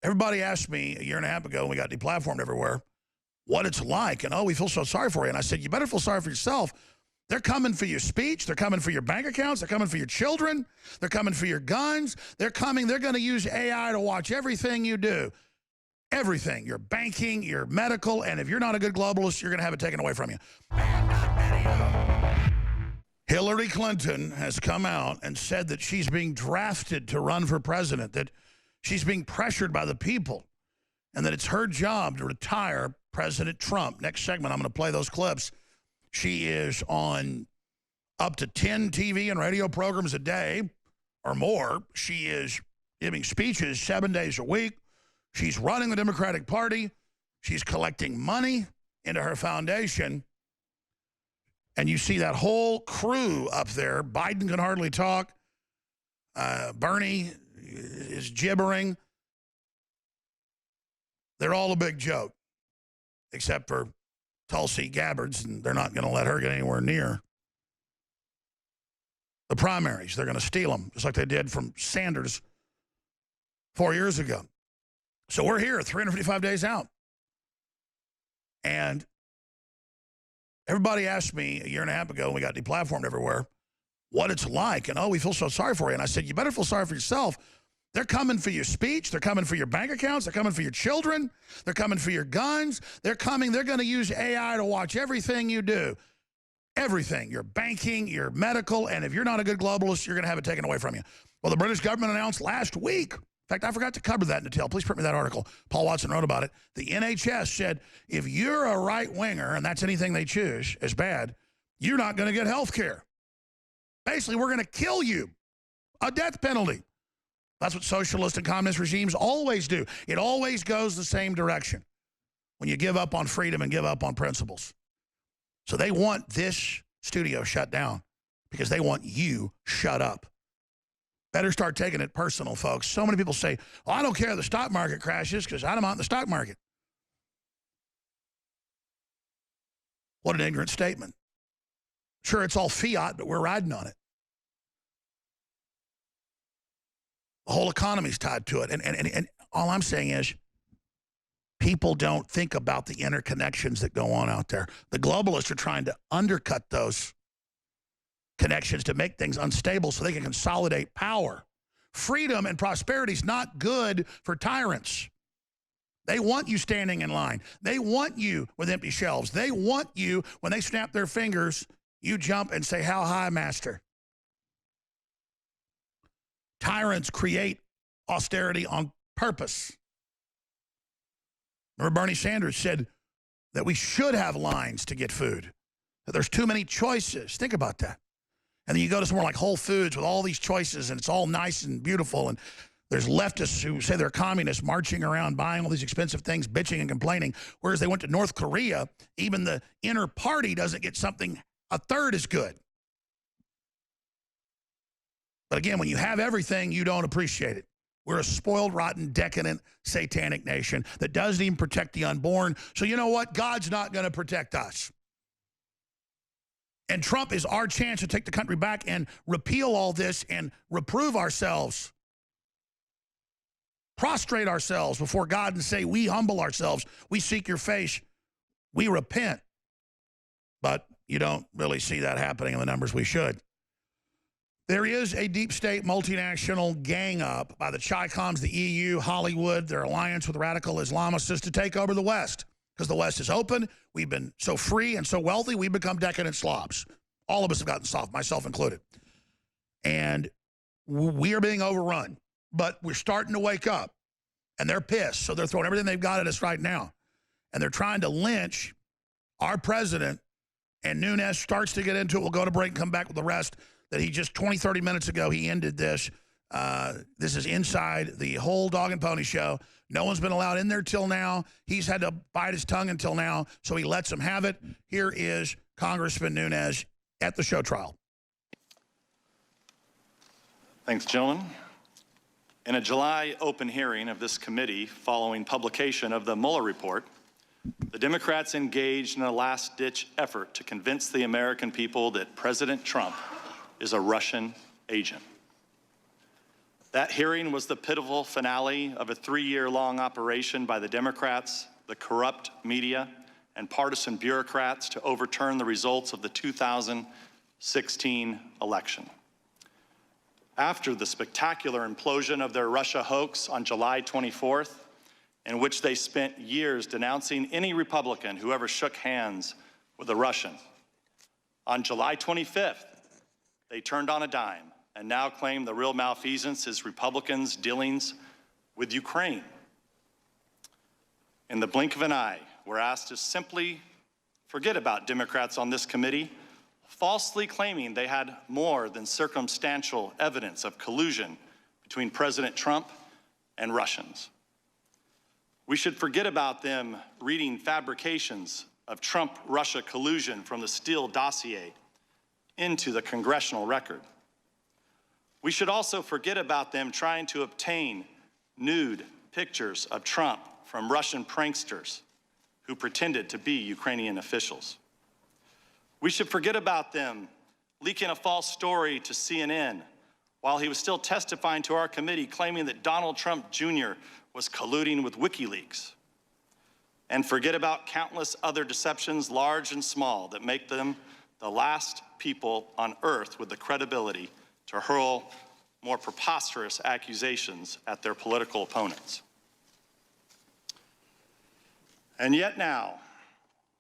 Everybody asked me a year and a half ago when we got deplatformed everywhere what it's like. And, oh, we feel so sorry for you. And I said, you better feel sorry for yourself. They're coming for your speech. They're coming for your bank accounts. They're coming for your children. They're coming for your guns. They're coming. They're going to use AI to watch everything you do. Everything. Your banking, your medical. And if you're not a good globalist, you're going to have it taken away from you. Hillary Clinton has come out and said that she's being drafted to run for president, that she's being pressured by the people, and that it's her job to retire President Trump. Next segment, I'm going to play those clips. She is on up to 10 TV and radio programs a day or more. She is giving speeches 7 days a week. She's running the Democratic Party. She's collecting money into her foundation. And you see that whole crew up there. Biden can hardly talk. Bernie is gibbering. They're all a big joke, except for Tulsi Gabbard's, and they're not going to let her get anywhere near the primaries. They're going to steal them, just like they did from Sanders 4 years ago. So we're here 355 days out. And everybody asked me a year and a half ago when we got deplatformed everywhere what it's like. And, oh, we feel so sorry for you. And I said, you better feel sorry for yourself. They're coming for your speech. They're coming for your bank accounts. They're coming for your children. They're coming for your guns. They're coming. They're going to use AI to watch everything you do. Everything. Your banking, your medical. And if you're not a good globalist, you're going to have it taken away from you. Well, the British government announced last week. In fact, I forgot to cover that in detail. Please print me that article. Paul Watson wrote about it. The NHS said, if you're a right-winger, and that's anything they choose as bad, you're not going to get health care. Basically, we're going to kill you. A death penalty. That's what socialist and communist regimes always do. It always goes the same direction when you give up on freedom and give up on principles. So they want this studio shut down because they want you shut up. Better start taking it personal, folks. So many people say, well, I don't care if the stock market crashes because I'm not in the stock market. What an ignorant statement. Sure, it's all fiat, but we're riding on it. The whole economy's tied to it. And all I'm saying is people don't think about the interconnections that go on out there. The globalists are trying to undercut those connections to make things unstable so they can consolidate power. Freedom and prosperity is not good for tyrants. They want you standing in line. They want you with empty shelves. They want you, when they snap their fingers, you jump and say, how high, master? Tyrants create austerity on purpose. Remember, Bernie Sanders said that we should have lines to get food, that there's too many choices. Think about that. And then you go to somewhere like Whole Foods with all these choices, and it's all nice and beautiful, and there's leftists who say they're communists marching around buying all these expensive things, bitching and complaining, whereas they went to North Korea, even the inner party doesn't get something a third as good. But again, when you have everything, you don't appreciate it. We're a spoiled, rotten, decadent, satanic nation that doesn't even protect the unborn. So you know what? God's not going to protect us. And Trump is our chance to take the country back and repeal all this and reprove ourselves. Prostrate ourselves before God and say, we humble ourselves. We seek your face. We repent. But you don't really see that happening in the numbers we should. There is a deep state multinational gang up by the Chi-Coms, the EU, Hollywood, their alliance with radical Islamists to take over the West. Because the West is open. We've been so free and so wealthy, we've become decadent slobs. All of us have gotten soft, myself included. And we are being overrun. But we're starting to wake up. And they're pissed. So they're throwing everything they've got at us right now. And they're trying to lynch our president. And Nunes starts to get into it. We'll go to break and come back with the rest. That he just 20, 30 minutes ago, he ended this. This is inside the whole Dog and Pony show. No one's been allowed in there till now. He's had to bite his tongue until now, so he lets them have it. Here is Congressman Nunes at the show trial. Thanks, gentlemen. In a July open hearing of this committee following publication of the Mueller report, the Democrats engaged in a last-ditch effort to convince the American people that President Trump is a Russian agent. That hearing was the pivotal finale of a 3-year-long operation by the Democrats, the corrupt media, and partisan bureaucrats to overturn the results of the 2016 election. After the spectacular implosion of their Russia hoax on July 24th, in which they spent years denouncing any Republican who ever shook hands with a Russian, on July 25th, they turned on a dime and now claim the real malfeasance is Republicans' dealings with Ukraine. In the blink of an eye, we're asked to simply forget about Democrats on this committee, falsely claiming they had more than circumstantial evidence of collusion between President Trump and Russians. We should forget about them reading fabrications of Trump-Russia collusion from the Steele dossier into the congressional record. We should also forget about them trying to obtain nude pictures of Trump from Russian pranksters who pretended to be Ukrainian officials. We should forget about them leaking a false story to CNN while he was still testifying to our committee, claiming that Donald Trump Jr. was colluding with WikiLeaks. And forget about countless other deceptions, large and small, that make them the last people on earth with the credibility to hurl more preposterous accusations at their political opponents. And yet now,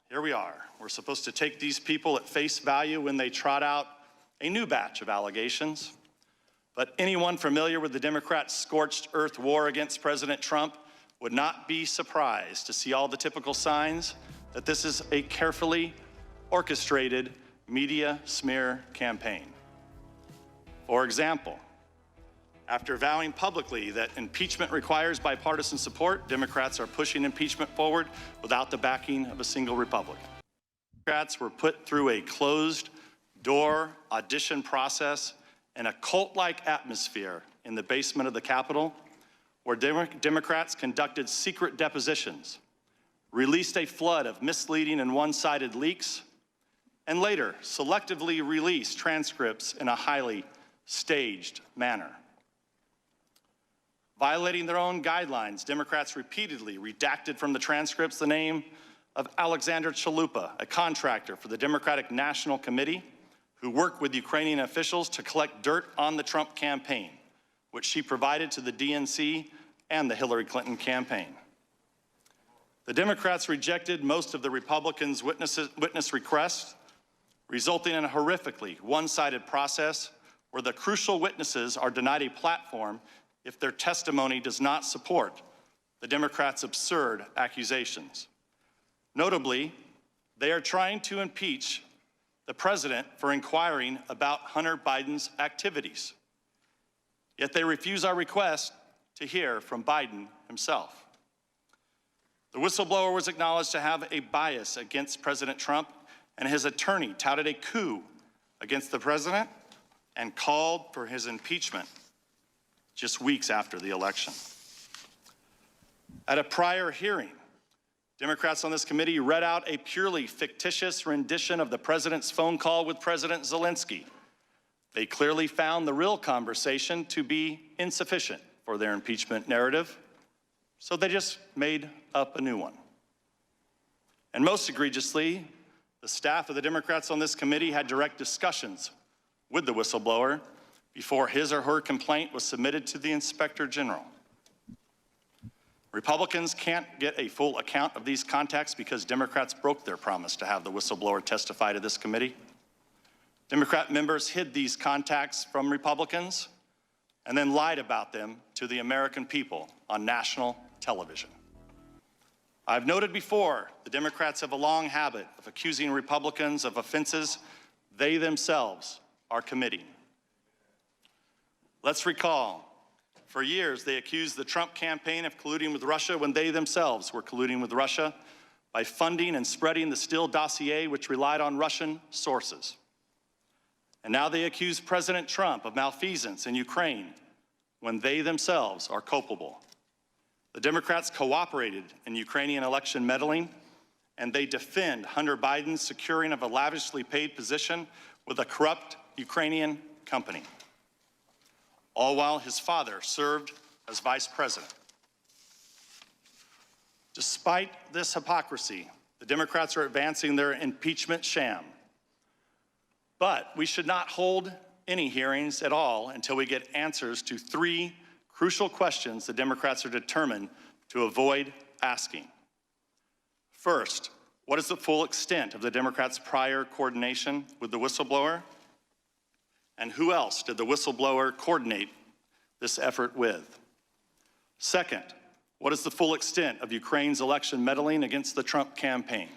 here we are. We're supposed to take these people at face value when they trot out a new batch of allegations. But anyone familiar with the Democrats' scorched earth war against President Trump would not be surprised to see all the typical signs that this is a carefully orchestrated media smear campaign. For example, after vowing publicly that impeachment requires bipartisan support, Democrats are pushing impeachment forward without the backing of a single Republican. Democrats were put through a closed-door audition process in a cult-like atmosphere in the basement of the Capitol, where Democrats conducted secret depositions, released a flood of misleading and one-sided leaks, and later selectively released transcripts in a highly staged manner. Violating their own guidelines, Democrats repeatedly redacted from the transcripts the name of Alexander Chalupa, a contractor for the Democratic National Committee who worked with Ukrainian officials to collect dirt on the Trump campaign, which she provided to the DNC and the Hillary Clinton campaign. The Democrats rejected most of the Republicans' witness requests, resulting in a horrifically one-sided process where the crucial witnesses are denied a platform if their testimony does not support the Democrats' absurd accusations. Notably, they are trying to impeach the president for inquiring about Hunter Biden's activities. Yet they refuse our request to hear from Biden himself. The whistleblower was acknowledged to have a bias against President Trump, and his attorney touted a coup against the president and called for his impeachment just weeks after the election. At a prior hearing, Democrats on this committee read out a purely fictitious rendition of the president's phone call with President Zelensky. They clearly found the real conversation to be insufficient for their impeachment narrative, so they just made up a new one. And most egregiously, the staff of the Democrats on this committee had direct discussions with the whistleblower before his or her complaint was submitted to the Inspector General. Republicans can't get a full account of these contacts because Democrats broke their promise to have the whistleblower testify to this committee. Democrat members hid these contacts from Republicans and then lied about them to the American people on national television. I've noted before, the Democrats have a long habit of accusing Republicans of offenses they themselves are committing. Let's recall, for years they accused the Trump campaign of colluding with Russia when they themselves were colluding with Russia by funding and spreading the Steele dossier, which relied on Russian sources. And now they accuse President Trump of malfeasance in Ukraine when they themselves are culpable. The Democrats cooperated in Ukrainian election meddling, and they defend Hunter Biden's securing of a lavishly paid position with a corrupt Ukrainian company. all while his father served as vice president. Despite this hypocrisy, the Democrats are advancing their impeachment sham. But we should not hold any hearings at all until we get answers to three crucial questions the Democrats are determined to avoid asking. First, what is the full extent of the Democrats' prior coordination with the whistleblower? And who else did the whistleblower coordinate this effort with? Second, what is the full extent of Ukraine's election meddling against the Trump campaign?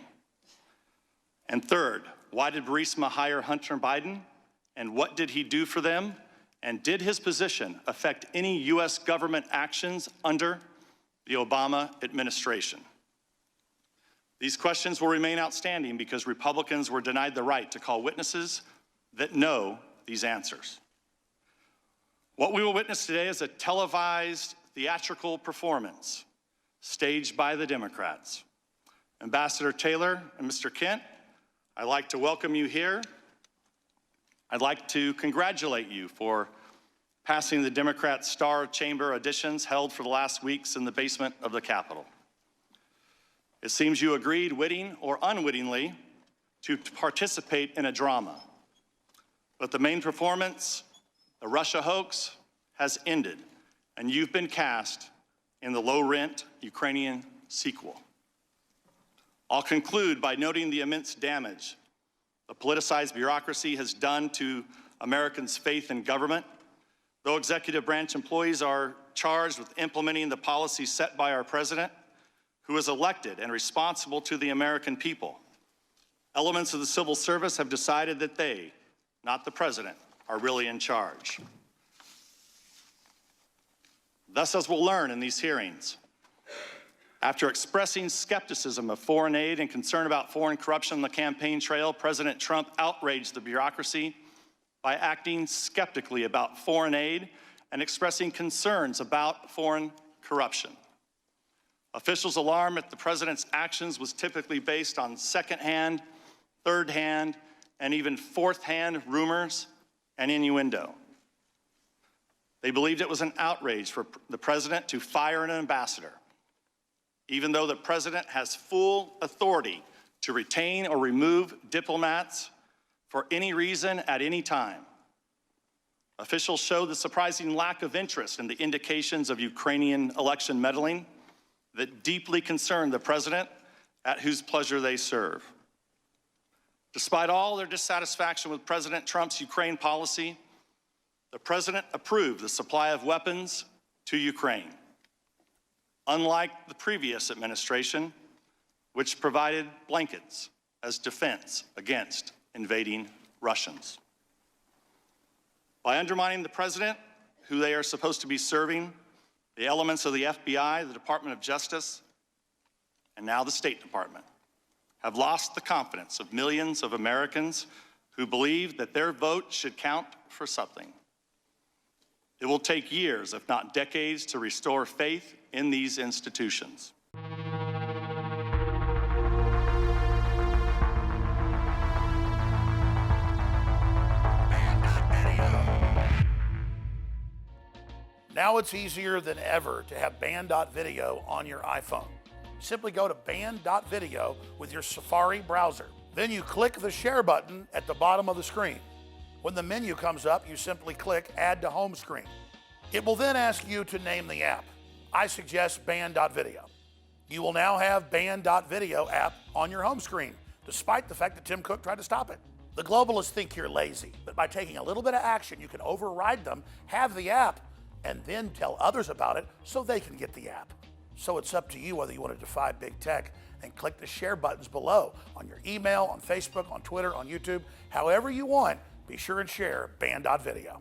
And third, why did Burisma hire Hunter Biden? And what did he do for them? And did his position affect any U.S. government actions under the Obama administration? These questions will remain outstanding because Republicans were denied the right to call witnesses that know these answers. What we will witness today is a televised theatrical performance staged by the Democrats. Ambassador Taylor and Mr. Kent, I'd like to welcome you here. I'd like to congratulate you for passing the Democrat Star Chamber auditions held for the last weeks in the basement of the Capitol. It seems you agreed, witting or unwittingly, to participate in a drama. But the main performance, the Russia hoax, has ended, and you've been cast in the low-rent Ukrainian sequel. I'll conclude by noting the immense damage the politicized bureaucracy has done to Americans' faith in government. Though executive branch employees are charged with implementing the policies set by our president, who is elected and responsible to the American people, elements of the civil service have decided that they, not the president, are really in charge. Thus, as we'll learn in these hearings, after expressing skepticism of foreign aid and concern about foreign corruption on the campaign trail, President Trump outraged the bureaucracy by acting skeptically about foreign aid and expressing concerns about foreign corruption. Officials' alarm at the president's actions was typically based on second-hand, third-hand, and even fourth-hand rumors and innuendo. They believed it was an outrage for the president to fire an ambassador, even though the president has full authority to retain or remove diplomats for any reason at any time. Officials showed the surprising lack of interest in the indications of Ukrainian election meddling that deeply concerned the president, at whose pleasure they serve. Despite all their dissatisfaction with President Trump's Ukraine policy, the president approved the supply of weapons to Ukraine, unlike the previous administration, which provided blankets as defense against invading Russians. By undermining the president, who they are supposed to be serving, the elements of the FBI, the Department of Justice, and now the State Department have lost the confidence of millions of Americans who believe that their vote should count for something. It will take years, if not decades, to restore faith in these institutions. Now it's easier than ever to have band.video on your iPhone. Simply go to band.video with your Safari browser. Then you click the share button at the bottom of the screen. When the menu comes up, you simply click Add to Home Screen. It will then ask you to name the app. I suggest band.video. You will now have band.video app on your home screen, despite the fact that Tim Cook tried to stop it. The globalists think you're lazy, but by taking a little bit of action, you can override them, have the app, and then tell others about it so they can get the app. So it's up to you whether you want to defy big tech and click the share buttons below on your email, on Facebook, on Twitter, on YouTube, however you want. Be sure and share band.video.